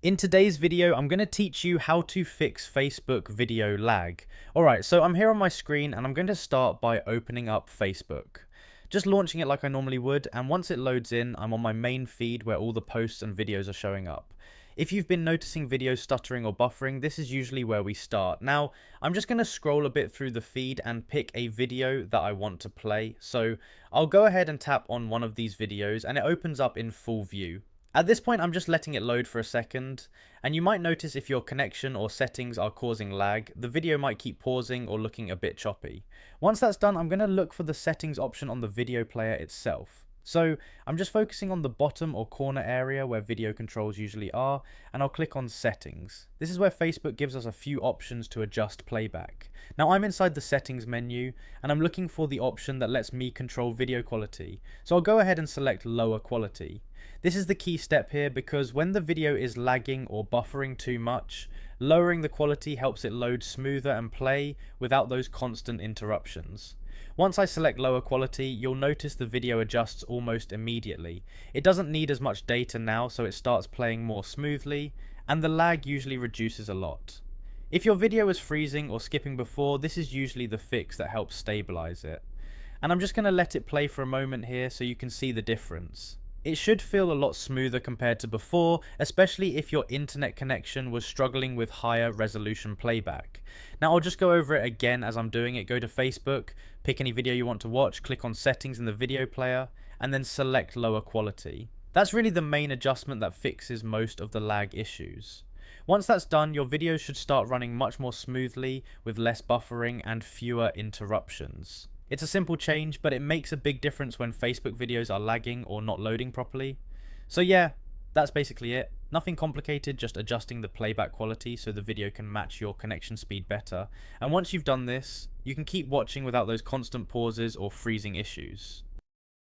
In today's video, I'm going to teach you how to fix Facebook video lag. Alright, so I'm here on my screen and I'm going to start by opening up Facebook. Just launching it like I normally would, and once it loads in, I'm on my main feed where all the posts and videos are showing up. If you've been noticing videos stuttering or buffering, this is usually where we start. Now, I'm just going to scroll a bit through the feed and pick a video that I want to play. So I'll go ahead and tap on one of these videos and it opens up in full view. At this point, I'm just letting it load for a second, and you might notice if your connection or settings are causing lag, the video might keep pausing or looking a bit choppy. Once that's done, I'm going to look for the settings option on the video player itself. So I'm just focusing on the bottom or corner area where video controls usually are, and I'll click on settings. This is where Facebook gives us a few options to adjust playback. Now I'm inside the settings menu, and I'm looking for the option that lets me control video quality. So I'll go ahead and select lower quality. This is the key step here because when the video is lagging or buffering too much, lowering the quality helps it load smoother and play without those constant interruptions. Once I select lower quality, you'll notice the video adjusts almost immediately. It doesn't need as much data now, so it starts playing more smoothly, and the lag usually reduces a lot. If your video is freezing or skipping before, this is usually the fix that helps stabilize it. And I'm just going to let it play for a moment here so you can see the difference. It should feel a lot smoother compared to before, especially if your internet connection was struggling with higher resolution playback. Now I'll just go over it again as I'm doing it. Go to Facebook, pick any video you want to watch, click on settings in the video player, and then select lower quality. That's really the main adjustment that fixes most of the lag issues. Once that's done, your videos should start running much more smoothly with less buffering and fewer interruptions. It's a simple change, but it makes a big difference when Facebook videos are lagging or not loading properly. So yeah, that's basically it. Nothing complicated, just adjusting the playback quality so the video can match your connection speed better. And once you've done this, you can keep watching without those constant pauses or freezing issues.